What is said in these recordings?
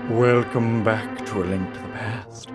Welcome back to A Link to the Past.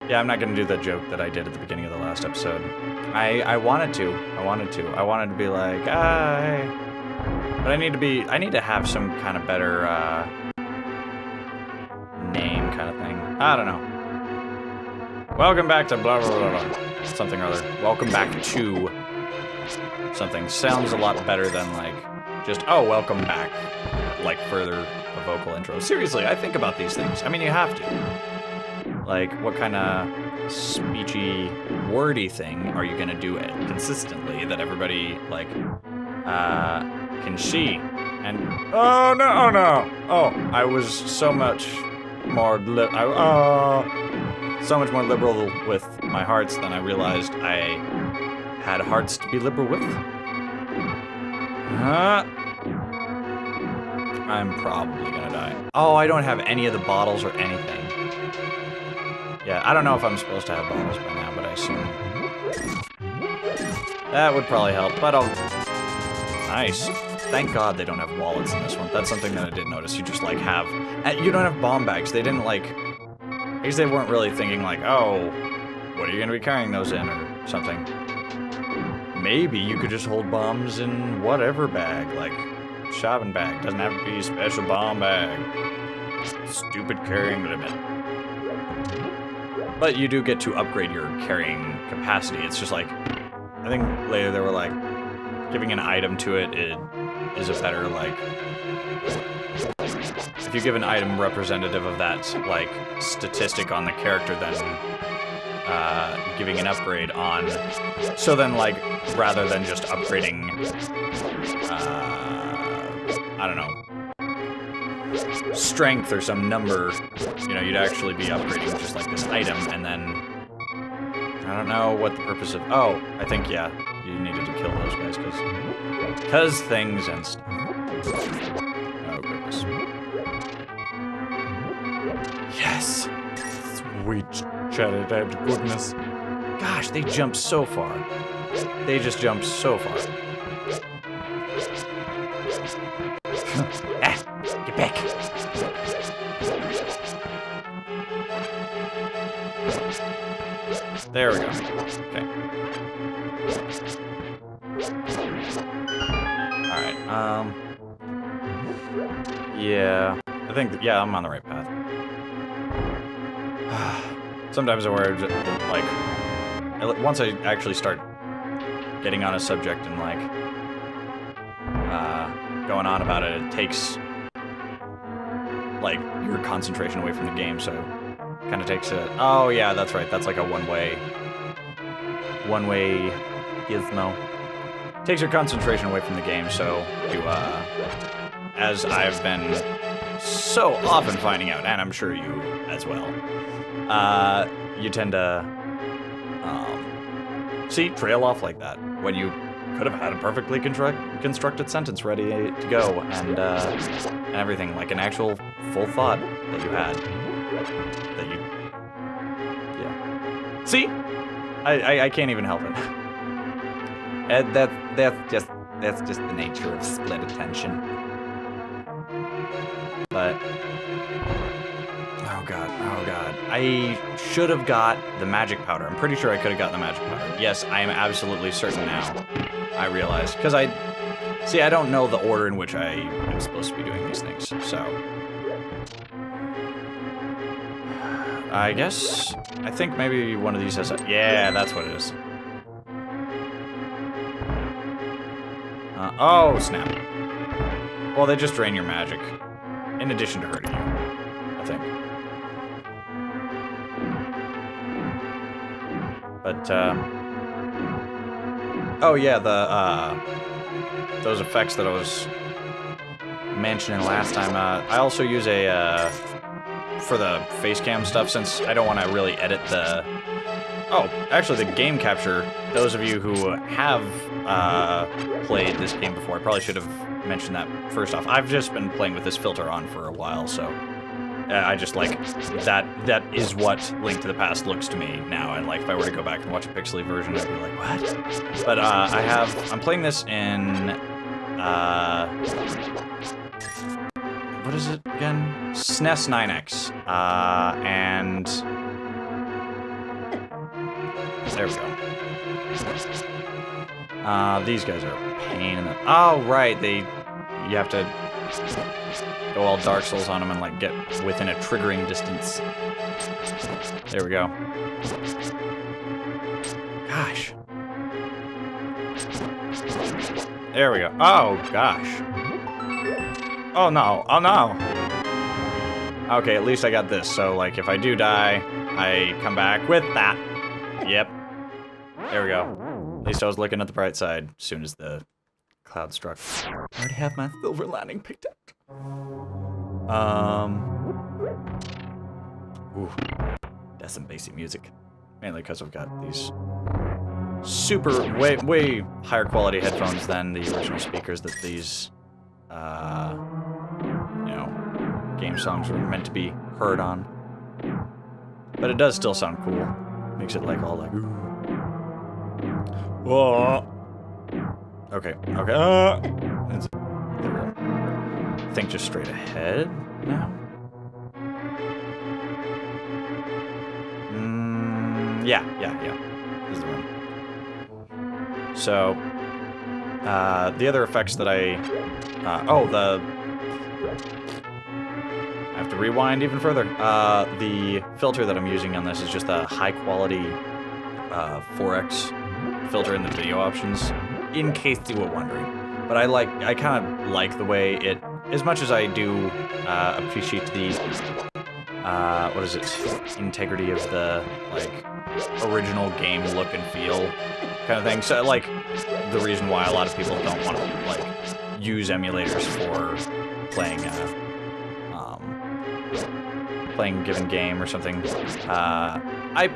Yeah, I'm not gonna do the joke that I did at the beginning of the last episode. I wanted to. I wanted to be like, hey. But I need to have some kind of better, name kind of thing. I don't know. Welcome back to blah, blah, blah, blah. Something or other. Welcome back to something. Sounds a lot better than, like, just, oh, welcome back. Like, further a vocal intro. Seriously, I think about these things. I mean, you have to. Like, what kind of speechy, wordy thing are you gonna do it consistently that everybody, like, can see? And, oh, no, oh, no. Oh, I was so much more, so much more liberal with my hearts than I realized I had hearts to be liberal with. I'm probably gonna die. Oh, I don't have any of the bottles or anything. Yeah, I don't know if I'm supposed to have bottles by now, but I assume that would probably help, but I'll... Nice. Thank God they don't have wallets in this one. That's something that I did notice. You just, like, have... You don't have bomb bags. They didn't, like... I guess they weren't really thinking, like, oh, what are you gonna be carrying those in, or something. Maybe you could just hold bombs in whatever bag, like, shopping bag. Doesn't have to be a special bomb bag. Stupid carrying limit. But you do get to upgrade your carrying capacity. It's just like, I think later they were like, giving an item to it is a better, like, if you give an item representative of that, like, statistic on the character, then giving an upgrade on, so then, like, rather than just upgrading, I don't know, strength or some number, you know, you'd actually be upgrading just like this item, and then, I don't know what the purpose of, oh, I think, yeah, you needed to kill those guys, because things and stuff. Oh, goodness. Yes! Sweet cheddar goodness. Gosh, they jumped so far. They just jumped so far. Ah, get back. There we go. Okay. Alright, yeah. I think, yeah, I'm on the right path. Sometimes I worry, like, once I actually start getting on a subject and, like, going on about it, it takes, like, your concentration away from the game, so kind of takes it. Oh, yeah, that's right. That's like a one-way gizmo. Takes your concentration away from the game, so you, as I've been so often finding out, and I'm sure you as well, you tend to, see, trail off like that, when you could have had a perfectly constructed sentence ready to go, and everything, like an actual full thought that you had, that you, yeah. See? I can't even help it. And that's just the nature of split attention. But, oh god, I should have got the magic powder. I'm pretty sure I could have gotten the magic powder. Yes, I am absolutely certain now. I realized, because I don't know the order in which I am supposed to be doing these things, so. I guess, I think maybe one of these has a, yeah, that's what it is. Oh, snap. Well, they just drain your magic, in addition to hurting you, I think. But, oh yeah, those effects that I was mentioning last time, I also use a, for the face cam stuff, since I don't want to really edit the... Oh, actually, the game capture, those of you who have played this game before, I probably should have mentioned that first off. I've just been playing with this filter on for a while, so I just like, that is what Link to the Past looks to me now, and like, if I were to go back and watch a pixely version, I'd be like, what? But I'm playing this in is it again? SNES 9X. And there we go. These guys are a pain in the... Oh, right, you have to go all Dark Souls on them and, like, get within a triggering distance. There we go. Gosh. There we go. Oh, gosh. Oh, no. Oh, no. Okay, at least I got this. So, like, if I do die, I come back with that. Yep. There we go. At least I was looking at the bright side as soon as the cloud struck. I already have my silver lining picked out. Ooh. That's some bassy music. Mainly because I've got these super, way higher quality headphones than the original speakers that these, you know, game songs were meant to be heard on. But it does still sound cool. Makes it like all like, ooh. Whoa. Okay, okay. There we go. Think just straight ahead now. Yeah. This is the room. So, the other effects that I have to rewind even further. The filter that I'm using on this is just a high quality 4X filter in the video options, in case you were wondering. But I kind of like the way it, as much as I do appreciate the what is it, integrity of the like original game look and feel kind of thing. So like the reason why a lot of people don't want to like use emulators for playing playing a given game or something. I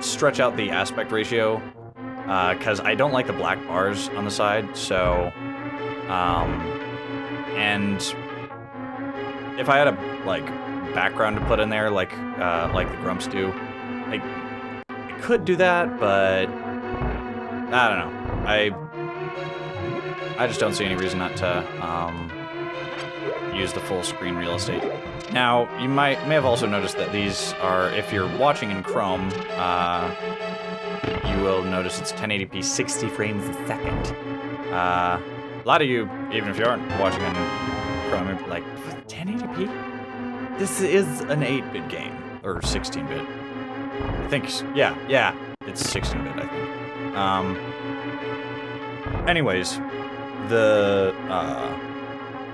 stretch out the aspect ratio because I don't like the black bars on the side. So and if I had a like background to put in there, like the Grumps do, I could do that, but I don't know. I just don't see any reason not to use the full screen real estate. Now, you may have also noticed that these are, if you're watching in Chrome, you will notice it's 1080p 60 frames a second. A lot of you, even if you aren't watching in Chrome, are like, 1080p? This is an 8-bit game, or 16-bit. I think, yeah, it's 16-bit, I think. Anyways, the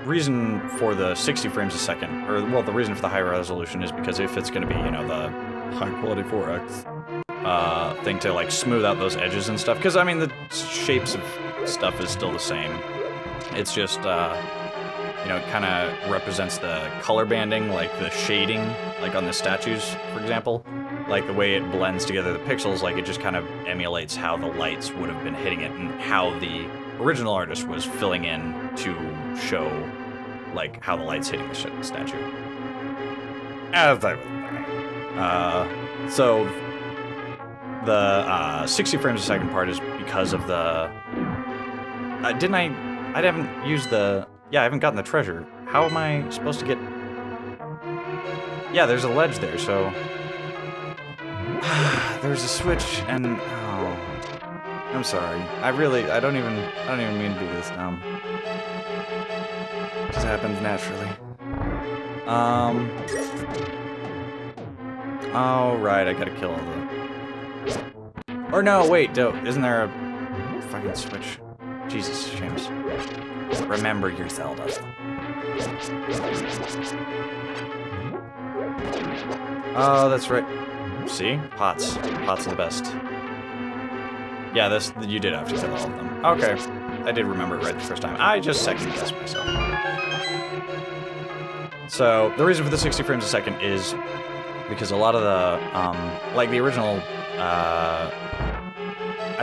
reason for the 60 frames a second, or, well, the reason for the high resolution is because if it's going to be, you know, the high-quality 4X thing to, like, smooth out those edges and stuff, because, I mean, the shapes of stuff is still the same. It's just, you know, it kind of represents the color banding, like the shading, like on the statues, for example. Like the way it blends together the pixels, like it just kind of emulates how the lights would have been hitting it and how the original artist was filling in to show, like, how the light's hitting the statue. As I was saying. So, the 60 frames a second part is because of the... I haven't used the... Yeah, I haven't gotten the treasure. How am I supposed to get... Yeah, there's a ledge there, so... There's a switch, and... Oh... I'm sorry. I don't even mean to be this dumb. It just happens naturally. Oh, right, I gotta kill all the... Or no, wait, isn't there a fucking switch? Jesus, James. Remember your Zelda. Oh, that's right. See? Pots. Pots are the best. Yeah, you did have to kill all of them. Okay. I did remember it right the first time. I just second-guessed myself. So, the reason for the 60 frames a second is because a lot of the, like the original, I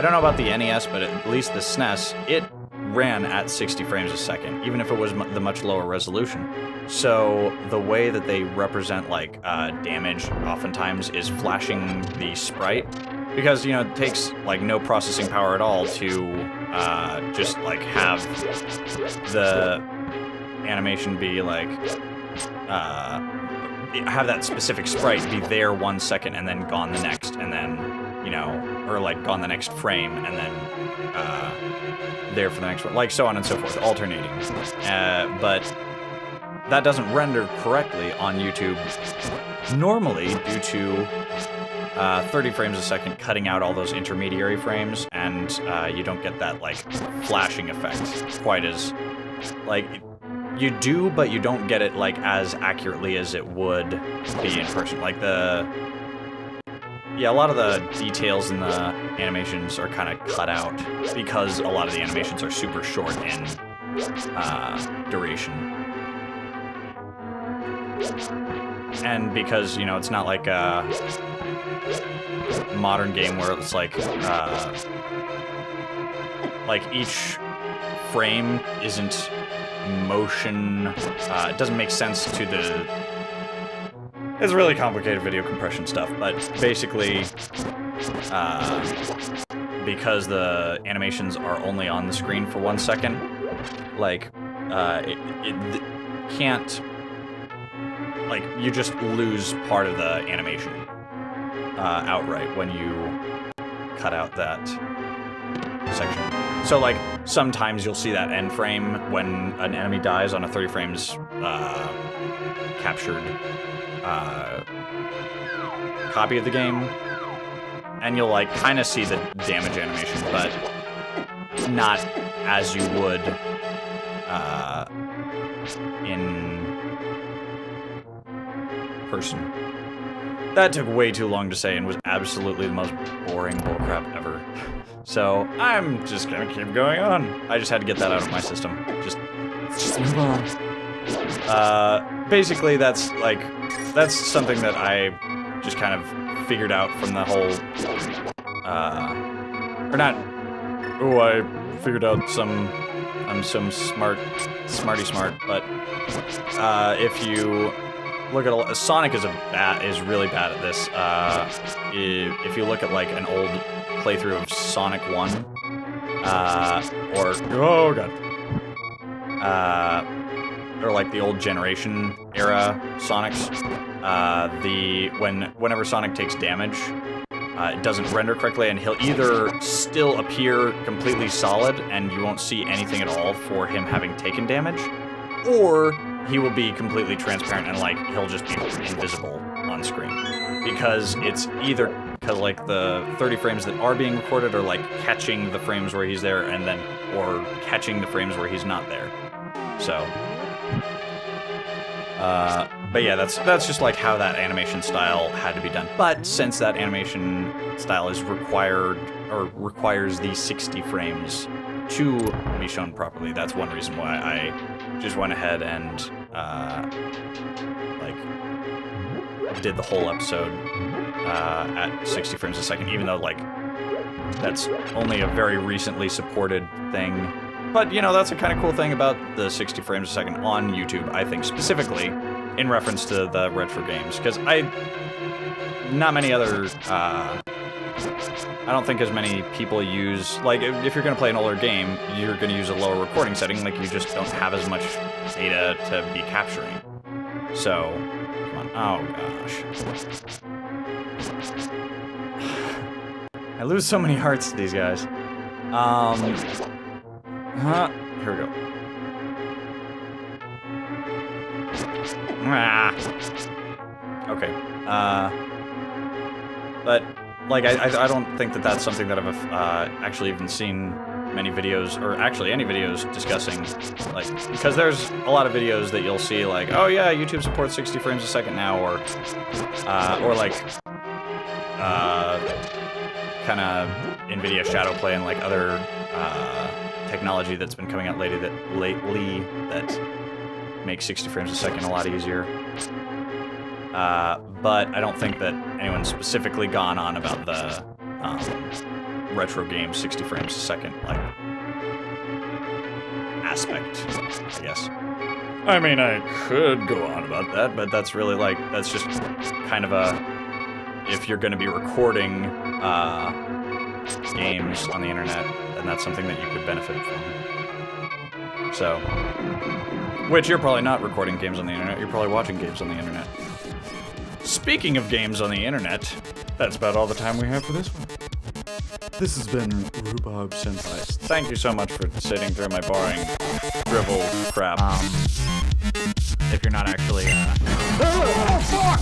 don't know about the NES, but at least the SNES, it ran at 60 frames a second, even if it was the much lower resolution. So the way that they represent, like, damage oftentimes is flashing the sprite, because, you know, it takes, like, no processing power at all to just, like, have the animation be like, have that specific sprite be there 1 second and then gone the next, and then, you know, or like gone the next frame and then there for the next one, like so on and so forth, alternating. But that doesn't render correctly on YouTube normally due to 30 frames a second cutting out all those intermediary frames, and you don't get that like flashing effect quite as, like, you do, but you don't get it like as accurately as it would be in person. Like yeah, a lot of the details in the animations are kind of cut out because a lot of the animations are super short in duration. And because, you know, it's not like a modern game where it's like each frame isn't motion, it doesn't make sense to the... It's really complicated video compression stuff, but basically, because the animations are only on the screen for 1 second, like, it can't... Like, you just lose part of the animation outright when you cut out that section. So, like, sometimes you'll see that end frame when an enemy dies on a 30 frames captured copy of the game, and you'll, like, kind of see the damage animation, but not as you would in person. That took way too long to say and was absolutely the most boring bullcrap ever. So, I'm just gonna keep going on. I just had to get that out of my system. Let's just move on. Basically, that's something that I just kind of figured out from the whole, or not, oh, I figured out I'm some smarty smart, but, if you look at, Sonic is really bad at this. If you look at, like, an old playthrough of Sonic 1, or like the old generation era Sonics, whenever Sonic takes damage, it doesn't render correctly, and he'll either still appear completely solid and you won't see anything at all for him having taken damage, or he will be completely transparent and, like, he'll just be invisible on screen. Because it's either, because, like, the 30 frames that are being recorded are, like, catching the frames where he's there and then, or catching the frames where he's not there. So, but yeah, that's just, like, how that animation style had to be done. But since that animation style is required, or requires these 60 frames to be shown properly, that's one reason why I just went ahead and, like, did the whole episode, at 60 frames a second, even though, like, that's only a very recently supported thing. But, you know, that's a kind of cool thing about the 60 frames a second on YouTube, I think, specifically in reference to the retro games, because not many other, I don't think as many people use, like, if you're going to play an older game, you're going to use a lower recording setting, like, you just don't have as much data to be capturing. So, come on, oh gosh. I lose so many hearts to these guys. Here we go. Okay, but, like, I don't think that that's something that I've actually even seen many videos, or actually any videos discussing, like, because there's a lot of videos that you'll see, like, oh yeah, YouTube supports 60 frames a second now, or like, kind of NVIDIA shadow play and, like, other, technology that's been coming out lately that makes 60 frames a second a lot easier. But I don't think that anyone's specifically gone on about the retro game 60 frames a second, like, aspect, I guess. I mean, I could go on about that, but that's really, like, that's just kind of a, if you're going to be recording games on the internet, then that's something that you could benefit from. So, which you're probably not recording games on the internet, you're probably watching games on the internet. Speaking of games on the internet, that's about all the time we have for this one. This has been Rhubarb Senpai. Thank you so much for sitting through my boring drivel crap. If you're not actually, Oh, fuck!